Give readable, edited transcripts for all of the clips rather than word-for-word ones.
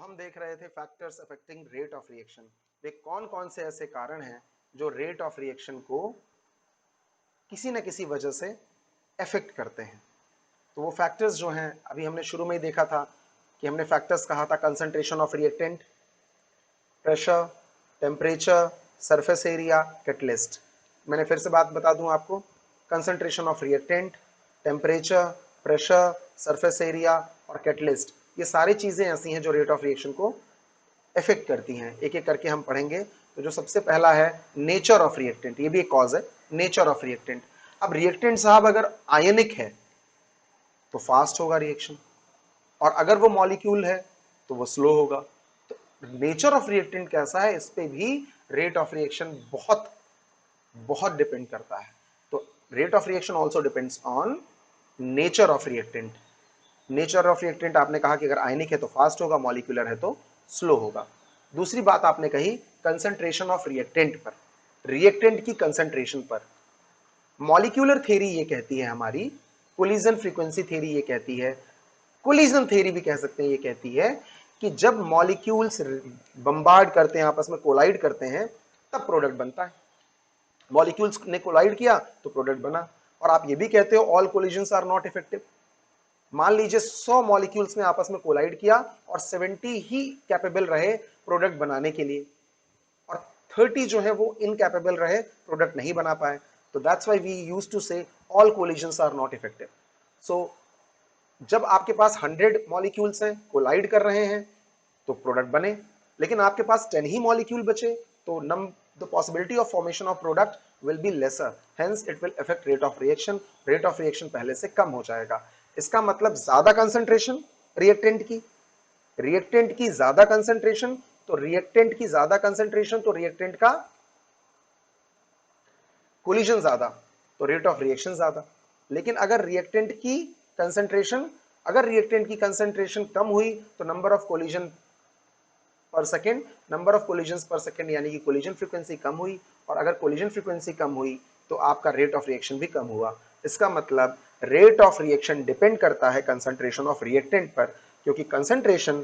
हम देख रहे थे factors affecting rate of reaction. वे कौन कौन से ऐसे कारण हैं जो रेट ऑफ रिएक्शन को किसी न किसी वजह से अफेक्ट करते हैं। तो वो फैक्टर्स जो हैं, अभी हमने शुरू में ही देखा था कि हमने फैक्टर्स कहा था concentration of reactant, pressure, temperature, surface area, catalyst. मैंने फिर से बात बता दूं आपको, concentration of reactant, temperature, pressure, surface area और कैटलिस्ट, ये सारी चीजें ऐसी हैं जो रेट ऑफ रिएक्शन को इफेक्ट करती हैं। एक एक करके हम पढ़ेंगे। तो जो सबसे पहला है नेचर ऑफ रिएक्टेंट, ये भी एक कॉज है, नेचर ऑफ रिएक्टेंट। अब रिएक्टेंट साहब अगर आयनिक है तो फास्ट होगा रिएक्शन, और अगर वो मॉलिक्यूल है तो वो स्लो होगा। तो नेचर ऑफ रिएक्टेंट कैसा है, इस पे भी रेट ऑफ रिएक्शन बहुत बहुत डिपेंड करता है। तो rate of reaction also depends on nature of reactant. Nature of reactant आपने कहा कि अगर आयनिक है तो फास्ट होगा, मॉलिक्यूलर है तो स्लो होगा। दूसरी बात आपने कही कंसंट्रेशन ऑफ रिएक्टेंट पर, रिएक्टेंट की कंसंट्रेशन पर। मॉलिक्यूलर थ्योरी ये कहती है हमारी, कोलिजन फ्रीक्वेंसी थ्योरी ये कहती है, कोलिजन थ्योरी भी कह सकते हैं, ये कहती है कि जब मॉलिक्यूल्स बम्बार्ड करते हैं, आपस में कोलाइड करते हैं, तब प्रोडक्ट बनता है। मॉलिक्यूल्स ने कोलाइड किया तो प्रोडक्ट बना। और आप ये भी कहते हो all collisions are not effective. मान लीजिए 100 मॉलिक्यूल्स ने आपस में कोलाइड किया और 70 ही कैपेबल रहे प्रोडक्ट बनाने के लिए, और 30 जो है वो इनकैपेबल रहे, प्रोडक्ट नहीं बना पाए। तो that's why we used to say all collisions are not effective. So जब आपके पास 100 मॉलिक्यूल्स हैं, कोलाइड कर रहे हैं, तो प्रोडक्ट बने। लेकिन आपके पास 10 ही मॉलिक्यूल बचे, तो the possibility of formation of product will be lesser, hence it will affect rate of reaction. Rate of reaction पहले से कम हो जाएगा। इसका मतलब ज्यादा कंसंट्रेशन रिएक्टेंट की, रिएक्टेंट की ज्यादा कंसंट्रेशन, तो रिएक्टेंट की ज्यादा कंसंट्रेशन तो रिएक्टेंट का कोलिजन ज्यादा, तो रेट ऑफ रिएक्शन ज्यादा। लेकिन अगर रिएक्टेंट की कंसंट्रेशन, अगर रिएक्टेंट की कंसंट्रेशन कम हुई तो नंबर ऑफ कोलिजन पर सेकेंड, नंबर ऑफ कोलिजन पर सेकेंड यानी कि कोलिजन फ्रीक्वेंसी कम हुई, और अगर कोलिजन फ्रीक्वेंसी कम हुई तो आपका रेट ऑफ रिएक्शन भी कम हुआ। इसका मतलब रेट ऑफ रिएक्शन डिपेंड करता है कंसंट्रेशन ऑफ रिएक्टेंट पर, क्योंकि कंसंट्रेशन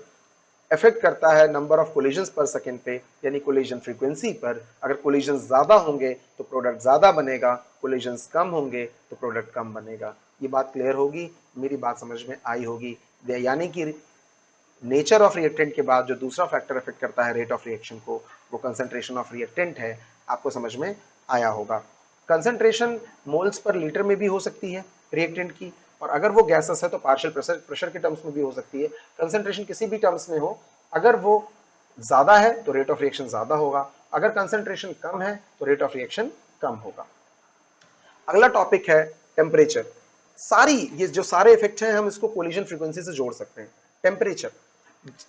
इफेक्ट करता है नंबर ऑफ कोलिजन पर सेकेंड पे, यानी कोलिजन फ्रीक्वेंसी पर। अगर कोलिजन ज्यादा होंगे तो प्रोडक्ट ज्यादा बनेगा, कोलिजन कम होंगे तो प्रोडक्ट कम बनेगा। ये बात क्लियर होगी, मेरी बात समझ में आई होगी। यानी कि नेचर ऑफ रिएक्टेंट के बाद जो दूसरा फैक्टर इफेक्ट करता है रेट ऑफ रिएक्शन को, वो कंसंट्रेशन ऑफ रिएक्टेंट है। आपको समझ में आया होगा। कंसंट्रेशन मोल्स पर लीटर में भी हो सकती है रिएक्टेंट की, और अगर वो गैसेस है तो पार्शियल प्रेशर प्रेशर के टर्म्स में भी हो सकती है। कंसंट्रेशन किसी भी टर्म्स में हो, अगर वो ज्यादा है तो रेट ऑफ रिएक्शन ज्यादा होगा, अगर कंसंट्रेशन कम है तो रेट ऑफ रिएक्शन कम होगा। अगला टॉपिक है टेम्परेचर। सारी ये जो सारे इफेक्ट हैं हम इसको कोलिजन फ्रीक्वेंसी से जोड़ सकते हैं। टेम्परेचर,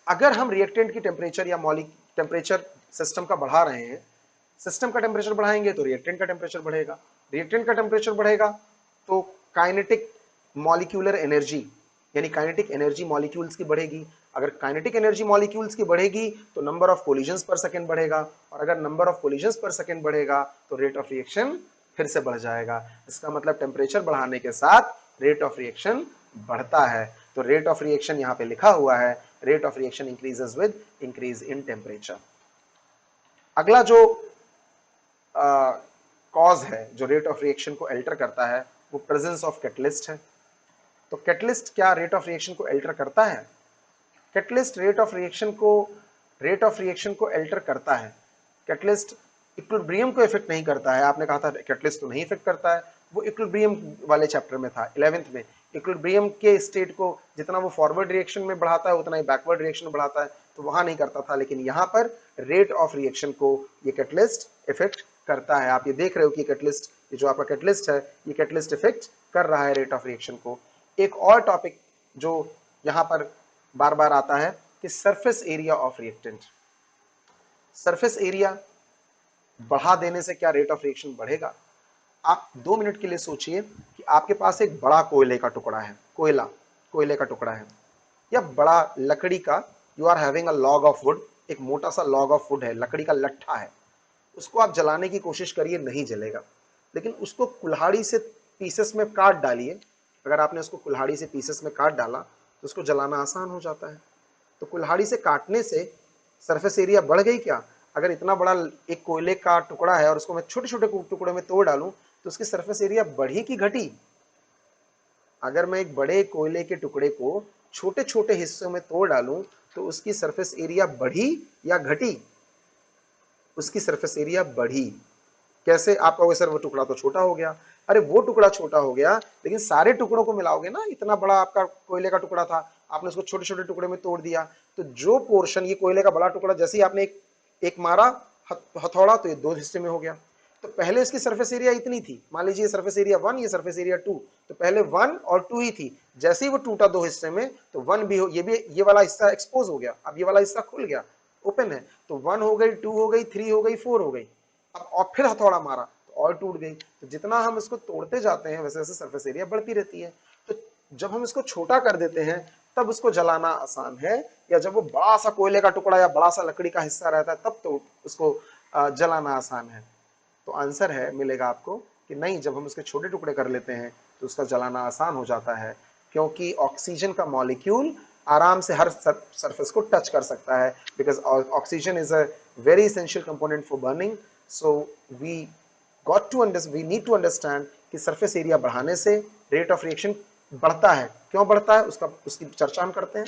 अगर हम रिएक्टेंट की टेम्परेचर या टेम्परेचर सिस्टम का बढ़ा रहे हैं, सिस्टम का टेम्परेचर बढ़ाएंगे तो रिएक्टेंट का टेम्परेचर बढ़ेगा, रिएक्टेंट का टेम्परेचर बढ़ेगा तो काइनेटिक मॉलिक्यूलर एनर्जी, यानी काइनेटिक एनर्जी मॉलिक्यूल्स की बढ़ेगी। अगर काइनेटिक एनर्जी मॉलिक्यूल्स की बढ़ेगी तो नंबर ऑफ कोलिजन्स पर सेकंड बढ़ेगा, और अगर नंबर ऑफ कोलिजन्स पर सेकंड बढ़ेगा तो रेट ऑफ रिएक्शन फिर से बढ़ जाएगा। इसका मतलब टेम्परेचर बढ़ाने के साथ रेट ऑफ रिएक्शन बढ़ता है। तो रेट ऑफ रिएक्शन यहां पे लिखा हुआ है, rate of reaction increases with increase in temperature. अगला जो कॉज है जो रेट ऑफ रिएक्शन को अल्टर करता है, वो प्रेजेंस ऑफ कैटलिस्ट है। तो कैटलिस्ट क्या रेट ऑफ रिएक्शन को अल्टर करता है? कैटलिस्ट रेट ऑफ रिएक्शन को अल्टर करता है। कैटलिस्ट इक्विलिब्रियम को इफेक्ट नहीं करता है। आपने कहा था कैटलिस्ट तो नहीं इफेक्ट करता है, वो इक्विलिब्रियम वाले चैप्टर में था 11th में। इक्विलिब्रियम के स्टेट को जितना वो फॉरवर्ड रिएक्शन में बढ़ाता है उतना ही बैकवर्ड रिएक्शन में बढ़ाता है, तो वहां नहीं करता था। लेकिन यहां पर रेट ऑफ रिएक्शन को ये कैटलिस्ट इफेक्ट करता है। आप ये देख रहे हो कि कैटलिस्ट, ये जो आपका कैटलिस्ट है, ये कैटलिस्ट इफेक्ट कर रहा है रेट ऑफ रिएक्शन को। एक और टॉपिक जो यहां पर बार बार आता है कि surface area of reactant. Surface area बढ़ा देने से क्या रेट ऑफ रिएक्शन बढ़ेगा? आप 2 मिनट के लिए सोचिए कि आपके पास एक बड़ा कोयले का टुकड़ा है, कोयले का टुकड़ा है, या बड़ा लकड़ी का, you are having a log of wood, एक मोटा सा लॉग ऑफ वुड है, लकड़ी का लट्ठा है। उसको आप जलाने की कोशिश करिए, नहीं जलेगा। लेकिन उसको कुल्हाड़ी से पीसेस में काट डालिए। अगर आपने उसको कुल्हाड़ी से पीसेस में काट डाला तो उसको जलाना आसान हो जाता है। तो कुल्हाड़ी से काटने से सरफेस एरिया बढ़ गई क्या? अगर इतना बड़ा एक कोयले का टुकड़ा है और उसको मैं छोटे छोटे टुकड़े में तोड़ डालूं तो उसकी सरफेस एरिया बढ़ी कि घटी? अगर मैं एक बड़े कोयले के टुकड़े को छोटे छोटे हिस्सों में तोड़ डालूं तो उसकी सरफेस एरिया बढ़ी या घटी? उसकी सरफेस एरिया बढ़ी। कैसे? आप कहोगे सर वो टुकड़ा तो छोटा हो गया। अरे वो टुकड़ा छोटा हो गया, लेकिन सारे टुकड़ों को मिलाओगे ना, इतना बड़ा आपका कोयले का टुकड़ा था, आपने उसको छोटे छोटे टुकड़े में तोड़ दिया, तो जो पोर्शन ये कोयले का बड़ा टुकड़ा जैसे ही आपने एक मारा हथौड़ा तो ये दो हिस्से में हो गया। तो पहले इसकी सरफेस एरिया इतनी थी, मान लीजिए सरफेस एरिया 1, ये सरफेस एरिया 2, तो पहले 1 और 2 ही थी। जैसे ही वो टूटा दो हिस्से में तो 1 भी हो, ये वाला हिस्सा एक्सपोज हो गया, अब ये वाला हिस्सा खुल गया, ओपन है, तो 1 हो गई, 2 हो गई, 3 हो गई, 4 हो गई। अब और फिर हथौड़ा मारा तो और टूट गई। तो जितना हम इसको तोड़ते जाते हैं वैसे वैसे सरफेस एरिया बढ़ती रहती है। तो जब हम इसको छोटा कर देते हैं तब उसको जलाना आसान है, या जब वो बड़ा सा कोयले का टुकड़ा या बड़ा सा लकड़ी का हिस्सा रहता है तब तो उसको जलाना आसान है। तो आंसर है मिलेगा आपको कि नहीं, जब हम उसके छोटे टुकड़े कर लेते हैं तो उसका जलाना आसान हो जाता है, क्योंकि ऑक्सीजन का मॉलिक्यूल आराम से हर सरफेस को टच कर सकता है, because oxygen is a very essential component for burning. So we we need to understand कि सरफेस एरिया बढ़ाने से रेट ऑफ रिएक्शन बढ़ता है। क्यों बढ़ता है उसकी चर्चा हम करते हैं।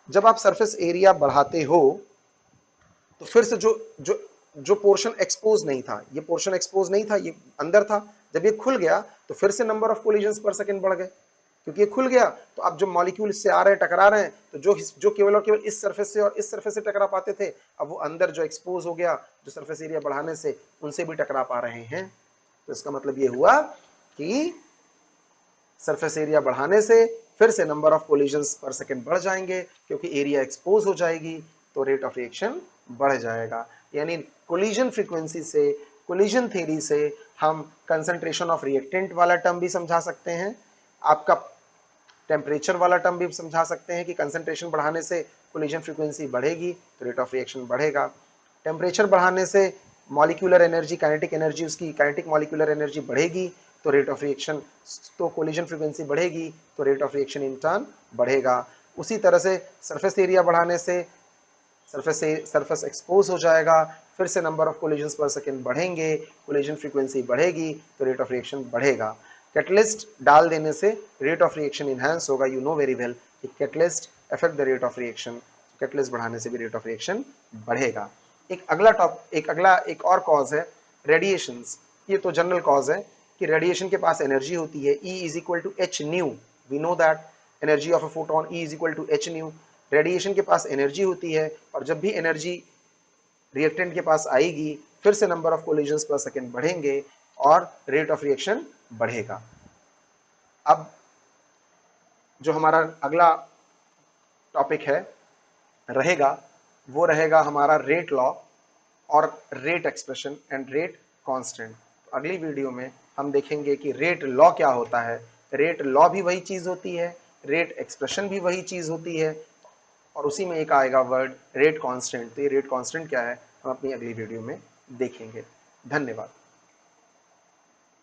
जब आप सरफेस एरिया बढ़ाते हो तो फिर से जो पोर्शन एक्सपोज नहीं था, ये पोर्शन एक्सपोज नहीं था, ये अंदर था, जब ये खुल गया तो फिर से नंबर ऑफ कोलिजन्स पर सेकंड बढ़ गए, क्योंकि ये खुल गया। तो अब जो मॉलिक्यूल इससे आ रहे हैं, टकरा रहे हैं, तो जो केवल और केवल इस सरफेस से और इस सरफेस से टकरा पाते थे, अब वो अंदर जो एक्सपोज हो गया, जो सरफेस एरिया बढ़ाने से, उनसे भी टकरा पा रहे हैं। तो इसका मतलब ये हुआ कि सरफेस एरिया बढ़ाने से फिर से नंबर ऑफ कोलिजन्स पर सेकंड बढ़ जाएंगे, क्योंकि एरिया एक्सपोज हो जाएगी, तो रेट ऑफ रिएक्शन बढ़ जाएगा। यानी कोलिजन फ्रीक्वेंसी से, कोलिजन थ्योरी से हम कंसंट्रेशन ऑफ रिएक्टेंट वाला टर्म भी समझा सकते हैं, आपका टेम्परेचर वाला टर्म भी समझा सकते हैं कि कंसंट्रेशन बढ़ाने से कोलिजन फ्रीक्वेंसी बढ़ेगी तो रेट ऑफ रिएक्शन बढ़ेगा। टेम्परेचर बढ़ाने से मॉलिक्यूलर एनर्जी, काइनेटिक एनर्जी, उसकी काइनेटिक मॉलिक्यूलर एनर्जी बढ़ेगी तो रेट ऑफ रिएक्शन, तो कोलिजन फ्रीक्वेंसी बढ़ेगी तो rate of reaction in turn बढ़ेगा। उसी तरह से सरफेस एरिया बढ़ाने से सरफेस एक्सपोज हो जाएगा, फिर से नंबर ऑफ कोलिजन्स पर सेकंड बढ़ेंगे, कोलिजन फ्रीक्वेंसी बढ़ेगी तो रेट ऑफ रिएक्शन बढ़ेगा। कैटलिस्ट डाल देने से रेट ऑफ रिएक्शन इनहैंस होगा। यू नो वेरी वेल कि catalyst affect the rate of reaction, catalyst बढ़ाने से भी रेट ऑफ रिएक्शन बढ़ेगा। एक और कॉज है रेडिएशंस। ये तो जनरल कॉज है कि रेडिएशन के पास एनर्जी होती है, E is equal to h nu. We know that energy of a photon E is equal to h nu. Radiation के पास एनर्जी होती है, और जब भी एनर्जी रिएक्टेंट के पास आएगी फिर से नंबर ऑफ कोलिजन्स पर सेकंड बढ़ेंगे और रेट ऑफ रिएक्शन बढ़ेगा। अब जो हमारा अगला टॉपिक है रहेगा, वो रहेगा हमारा रेट लॉ और rate expression and rate constant. तो अगली वीडियो में हम देखेंगे कि रेट लॉ क्या होता है। रेट लॉ भी वही चीज होती है, रेट एक्सप्रेशन भी वही चीज होती है, और उसी में एक आएगा वर्ड रेट कांस्टेंट। तो ये रेट कांस्टेंट क्या है हम अपनी अगली वीडियो में देखेंगे। धन्यवाद।